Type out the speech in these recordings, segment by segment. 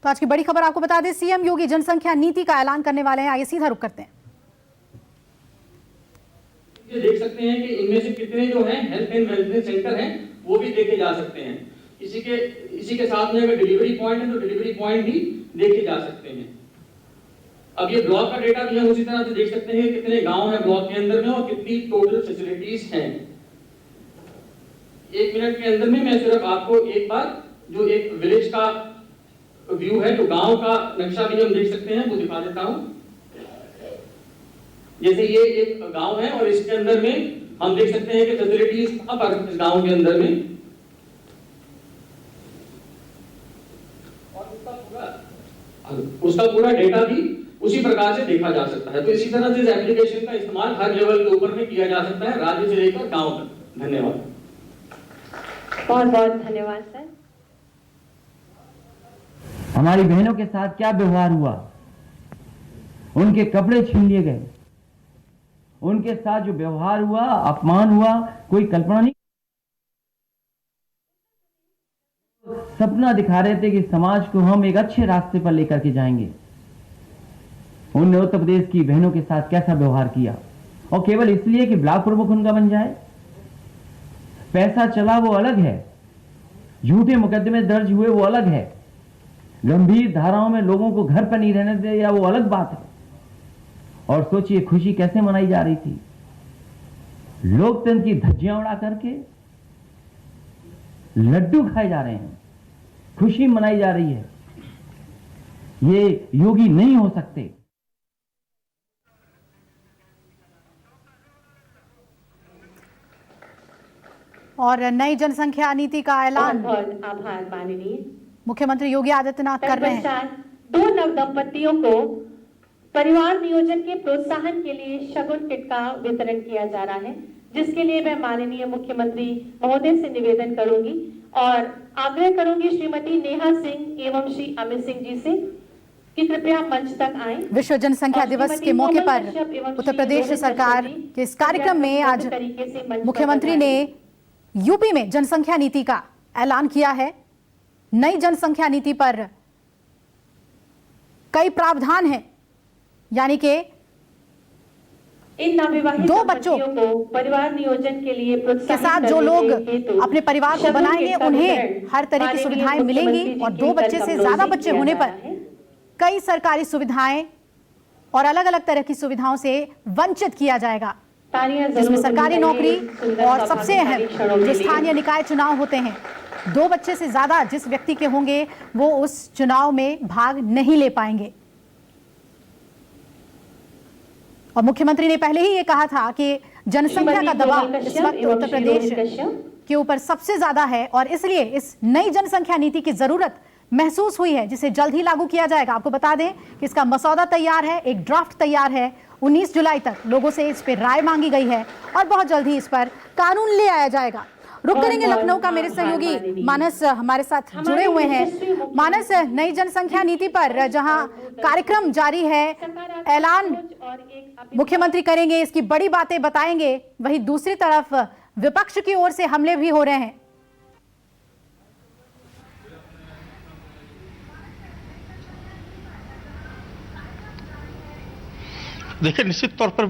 तो आज की बड़ी खबर आपको बता दें, सीएम योगी जनसंख्या नीति का ऐलान करने वाले हैं। आइए सीधा रुक करते हैं। ये देख सकते हैं कि इनमें से कितने जो हैं हेल्थ एंड वेलनेस सेंटर हैं वो भी देखे जा सकते हैं। इसी के साथ में अगर डिलीवरी पॉइंट है तो डिलीवरी पॉइंट भी देखे जा सकते हैं। अब ये ब्लॉक का डेटा भी हम उसी तरह से देख सकते हैं कि कितने गांव हैं ब्लॉक के अंदर में और कितनी टोटल फैसिलिटीज हैं। 1 मिनट के अंदर में मैं सिर्फ आपको एक बार जो एक विलेज का व्यू है, जो गांव का नक्शा भी हम देख सकते हैं, वो दिखा देता हूं। जैसे ये एक गांव है और इसके अंदर में हम देख सकते हैं कि फैसिलिटीज कहां पर इस गांव के अंदर में, और उसका पूरा डेटा भी उसी प्रकार से देखा जा सकता है। तो इसी तरह से इस एप्लीकेशन का इस्तेमाल हर लेवल के ऊपर में किया जा सकता है, राज्य से लेकर गांव तक। धन्यवाद। बहुत बहुत धन्यवाद सर। हमारी बहनों के साथ क्या व्यवहार हुआ, उनके कपड़े छीन लिए गए, उनके साथ जो व्यवहार हुआ, अपमान हुआ, कोई कल्पना नहीं। सपना दिखा रहे थे कि समाज को हम एक अच्छे रास्ते पर लेकर के जाएंगे। उन्होंने उत्तर प्रदेश की बहनों के साथ कैसा व्यवहार किया, और केवल इसलिए कि ब्लॉक प्रमुख उनका बन जाए। पैसा चला वो अलग है, झूठे मुकदमे दर्ज हुए वो अलग है, गंभीर धाराओं में लोगों को घर पर नहीं रहने दे या वो अलग बात है। और सोचिए खुशी कैसे मनाई जा रही थी, लोकतंत्र की धज्जियां उड़ा करके लड्डू खाए जा रहे हैं, खुशी मनाई जा रही है। ये योगी नहीं हो सकते। और नई जनसंख्या नीति का ऐलान बहुत आभार माननीय मुख्यमंत्री योगी आदित्यनाथ कर रहे हैं। 2 नव दंपतियों को परिवार नियोजन के प्रोत्साहन के लिए शगुन किट का वितरण किया जा रहा है, जिसके लिए मैं माननीय मुख्यमंत्री महोदय से निवेदन करूंगी और आग्रह करूंगी श्रीमती नेहा सिंह एवं श्री अमित सिंह जी से कि कृपया मंच तक आएं। विश्व जनसंख्या दिवस के मौके पर उत्तर प्रदेश सरकार के इस कार्यक्रम में आज मुख्यमंत्री ने यूपी में जनसंख्या नीति का ऐलान किया है। नई जनसंख्या नीति पर कई प्रावधान हैं, यानी कि इन नवविवाहित 2 बच्चों को परिवार नियोजन के लिए के साथ जो लोग अपने परिवार को बनाएंगे उन्हें हर तरह की सुविधाएं मिलेंगी, और 2 बच्चे से ज्यादा बच्चे होने पर कई सरकारी सुविधाएं और अलग अलग तरह की सुविधाओं से वंचित किया जाएगा, जिसमें सरकारी नौकरी और सबसे अहम जो स्थानीय निकाय चुनाव होते हैं, 2 बच्चे से ज्यादा जिस व्यक्ति के होंगे वो उस चुनाव में भाग नहीं ले पाएंगे। और मुख्यमंत्री ने पहले ही ये कहा था कि जनसंख्या का दबाव इस वक्त उत्तर प्रदेश के ऊपर सबसे ज्यादा है और इसलिए इस नई जनसंख्या नीति की जरूरत महसूस हुई है, जिसे जल्द ही लागू किया जाएगा। आपको बता दें कि इसका मसौदा तैयार है, एक ड्राफ्ट तैयार है। 19 जुलाई तक लोगों से इस पर राय मांगी गई है और बहुत जल्द ही इस पर कानून ले आया जाएगा। रुक करेंगे लखनऊ का मेरे सहयोगी मानस हमारे साथ जुड़े हुए हैं। मानस, नई जनसंख्या नीति पर जहां कार्यक्रम जारी है, ऐलान मुख्यमंत्री करेंगे, इसकी बड़ी बातें बताएंगे, वहीं दूसरी तरफ विपक्ष की ओर से हमले भी हो रहे हैं। देखिए, निश्चित तौर पर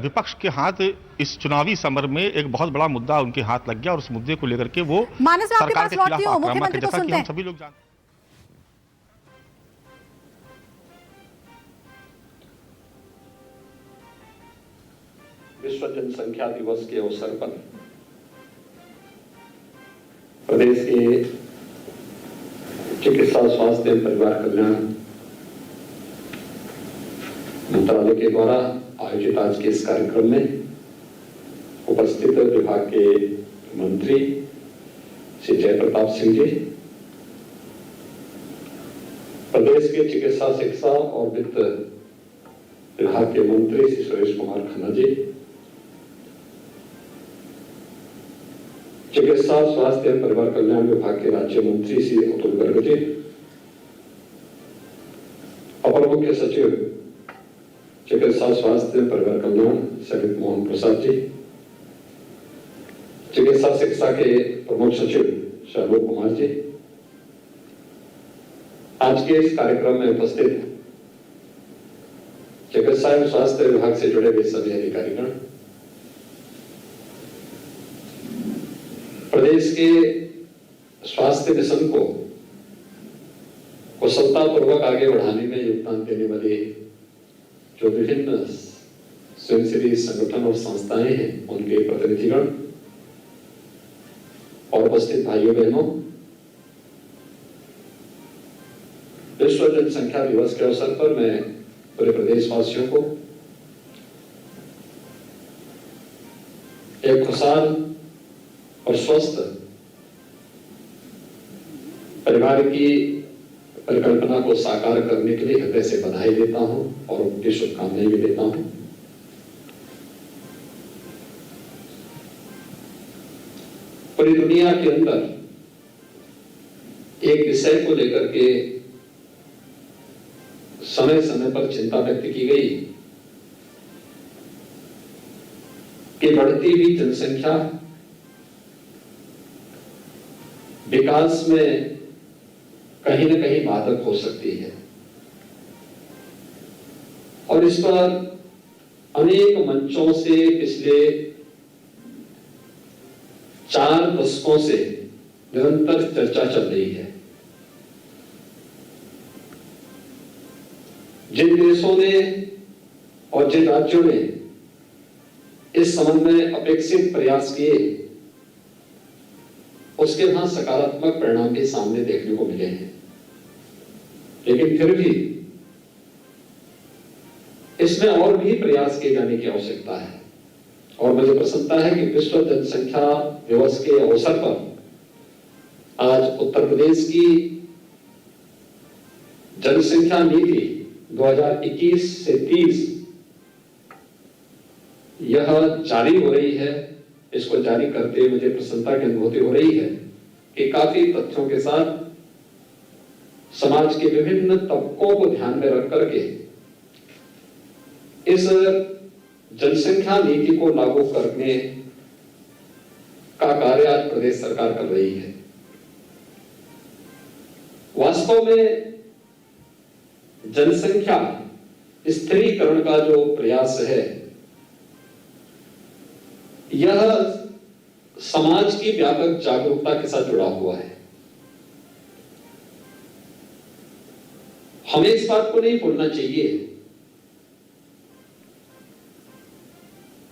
विपक्ष के हाथ इस चुनावी समर में एक बहुत बड़ा मुद्दा उनके हाथ लग गया और उस मुद्दे को लेकर के वो सरकार के खिलाफ आक्रामक है, जैसा कि हम सभी लोग जानते हैं। विश्व जनसंख्या दिवस के अवसर पर प्रदेश के चिकित्सा स्वास्थ्य एवं परिवार कल्याण मंत्रालय के द्वारा आयोजित आज के इस कार्यक्रम में उपस्थित विभाग के मंत्री श्री जयप्रताप सिंह जी, प्रदेश के चिकित्सा शिक्षा और वित्त विभाग के मंत्री श्री सुरेश कुमार खन्ना जी, चिकित्सा स्वास्थ्य एवं परिवार कल्याण विभाग के राज्य मंत्री श्री अतुल गर्ग जी, अपर मुख्य सचिव चिकित्सा स्वास्थ्य परिवार कल्याण समित मोहन प्रसाद जी, चिकित्सा शिक्षा के प्रमुख सचिव शालोक कुमार जी, आज के इस कार्यक्रम में उपस्थित चिकित्सा एवं स्वास्थ्य विभाग से जुड़े हुए सभी अधिकारीगण, प्रदेश के स्वास्थ्य मिशन को कुशलतापूर्वक आगे बढ़ाने में योगदान देने वाले जो विभिन्न स्वयंसेवी संगठन और संस्थाएं हैं, उनके प्रतिनिधिगण और उपस्थित भाइयों बहनों, विश्व जनसंख्या दिवस के अवसर पर मैं पूरे प्रदेशवासियों को एक खुशहाल और स्वस्थ परिवार की परिकल्पना को साकार करने के लिए हृदय से बधाई देता हूं और उनकी शुभकामनाएं भी देता हूं। पूरी दुनिया के अंदर एक विषय को लेकर के समय समय पर चिंता व्यक्त की गई कि बढ़ती हुई जनसंख्या विकास में कहीं न कहीं बाधक हो सकती है, और इस पर अनेक मंचों से पिछले 4 दशकों से निरंतर चर्चा चल रही है। जिन देशों ने और जिन राज्यों ने इस संबंध में अपेक्षित प्रयास किए, उसके वहां सकारात्मक परिणाम भी सामने देखने को मिले हैं, लेकिन फिर भी इसमें और भी प्रयास किए जाने की आवश्यकता है। और मुझे प्रसन्नता है कि विश्व जनसंख्या दिवस के अवसर पर आज उत्तर प्रदेश की जनसंख्या नीति 2021 से 30 यह जारी हो रही है। इसको जारी करते हुए मुझे प्रसन्नता की अनुभूति हो रही है कि काफी तथ्यों के साथ समाज के विभिन्न तबकों को ध्यान में रख करके इस जनसंख्या नीति को लागू करने का कार्य आज प्रदेश सरकार कर रही है। वास्तव में जनसंख्या स्थिरीकरण का जो प्रयास है, यह समाज की व्यापक जागरूकता के साथ जुड़ा हुआ है। हमें इस बात को नहीं भूलना चाहिए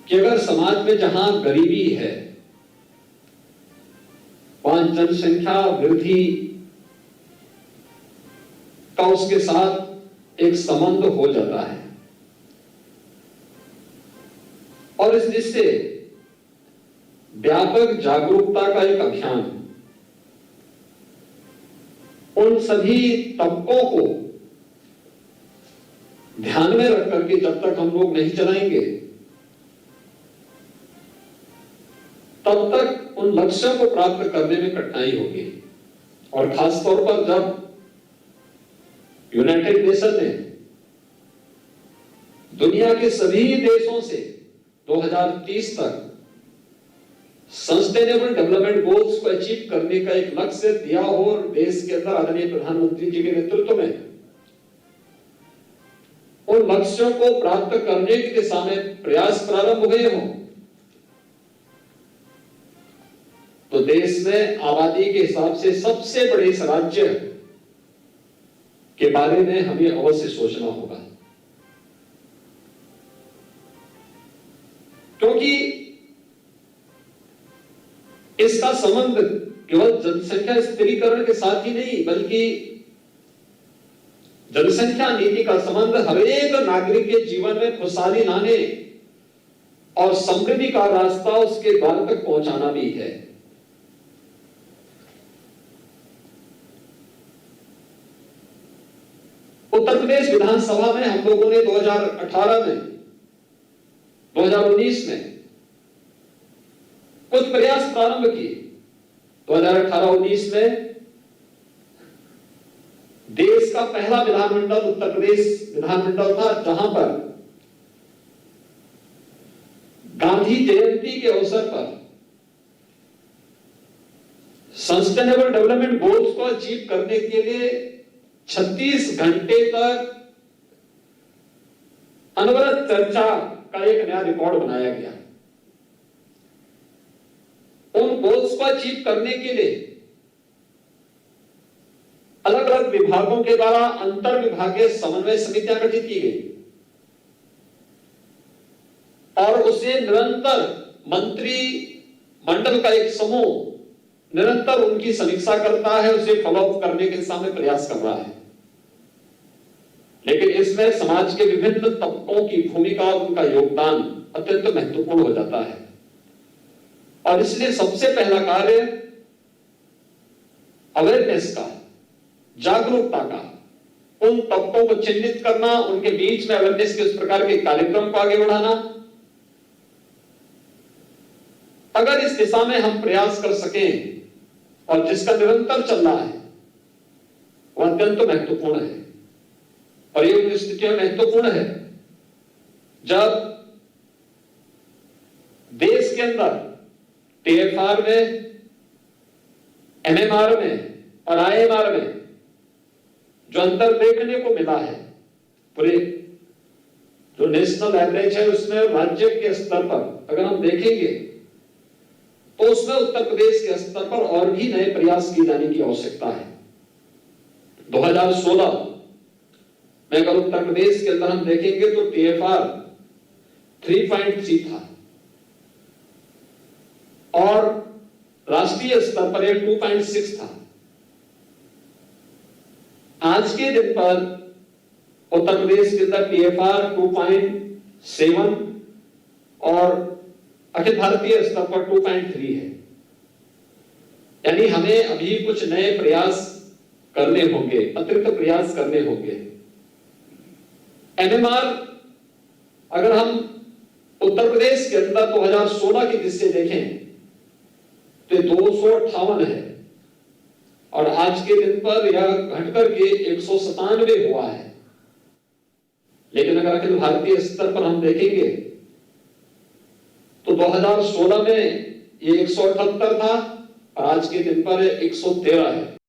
कि अगर समाज में जहां गरीबी है, वहां जनसंख्या वृद्धि का उसके साथ एक संबंध हो जाता है, और इस दृष्टि से व्यापक जागरूकता का एक अभियान उन सभी तबकों को ध्यान में रख करके जब तक हम लोग नहीं चलाएंगे, तब तक उन लक्ष्यों को प्राप्त करने में कठिनाई होगी। और खासतौर पर जब यूनाइटेड नेशन ने दुनिया के सभी देशों से 2030 तक सस्टेनेबल डेवलपमेंट गोल्स को अचीव करने का एक लक्ष्य दिया हो, और देश के अंदर आदरणीय प्रधानमंत्री जी के नेतृत्व में उन लक्ष्यों को प्राप्त करने की दिशा में प्रयास प्रारंभ हुए हों, तो देश में आबादी के हिसाब से सबसे बड़े इस राज्य के बारे में हमें अवश्य सोचना होगा, क्योंकि इसका संबंध केवल जनसंख्या स्थिरीकरण के साथ ही नहीं, बल्कि जनसंख्या नीति का संबंध हर एक नागरिक के जीवन में खुशहाली लाने और समृद्धि का रास्ता उसके द्वार तक पहुंचाना भी है। उत्तर प्रदेश विधानसभा में हम लोगों ने 2018 में 2019 में कुछ प्रयास प्रारंभ किए। 2018-19 में देश का पहला विधानमंडल उत्तर प्रदेश विधानमंडल था, जहां पर गांधी जयंती के अवसर पर सस्टेनेबल डेवलपमेंट गोल्स को अचीव करने के लिए 36 घंटे तक अनवरत चर्चा का एक नया रिकॉर्ड बनाया गया। उन गोल्स को अचीव करने के लिए अलग अलग विभागों के द्वारा अंतर विभागीय समन्वय समितियां गठित की गई और उसे निरंतर मंत्री मंडल का एक समूह निरंतर उनकी समीक्षा करता है, उसे फॉलोअप करने के दिशा में प्रयास कर रहा है। लेकिन इसमें समाज के विभिन्न तबकों की भूमिका और उनका योगदान अत्यंत महत्वपूर्ण हो जाता है और इसलिए सबसे पहला कार्य अवेयरनेस का, जागरूकता का, उन तबकों को चिन्हित करना, उनके बीच में अवेयरनेस के उस प्रकार के कार्यक्रम को आगे बढ़ाना। अगर इस दिशा में हम प्रयास कर सकें और जिसका निरंतर चल रहा है वह अत्यंत महत्वपूर्ण है और ये उन स्थितियों में महत्वपूर्ण है जब देश के अंदर टीएफआर में, एमएमआर में और आईएमआर में जो अंतर देखने को मिला है, पूरे जो नेशनल एवरेज है उसमें राज्य के स्तर पर अगर हम देखेंगे तो उसमें उत्तर प्रदेश के स्तर पर और भी नए प्रयास किए जाने की आवश्यकता है। 2016 में अगर उत्तर प्रदेश के अंदर हम देखेंगे तो टीएफआर 3.3 था और राष्ट्रीय स्तर पर 2.6 था। आज के दिन पर उत्तर प्रदेश के अंदर टीएफआर 2.7 और अखिल भारतीय स्तर पर 2.3 है। यानी हमें अभी कुछ नए प्रयास करने होंगे, अतिरिक्त प्रयास करने होंगे। एमएमआर अगर हम उत्तर प्रदेश के अंदर 2016 की दृष्टि से देखें तो 258 है और आज के दिन पर यह घटकर के 197 हुआ है। लेकिन अगर अखिल भारतीय स्तर पर हम देखेंगे तो 2016 में ये 178 था और आज के दिन पर 113 है।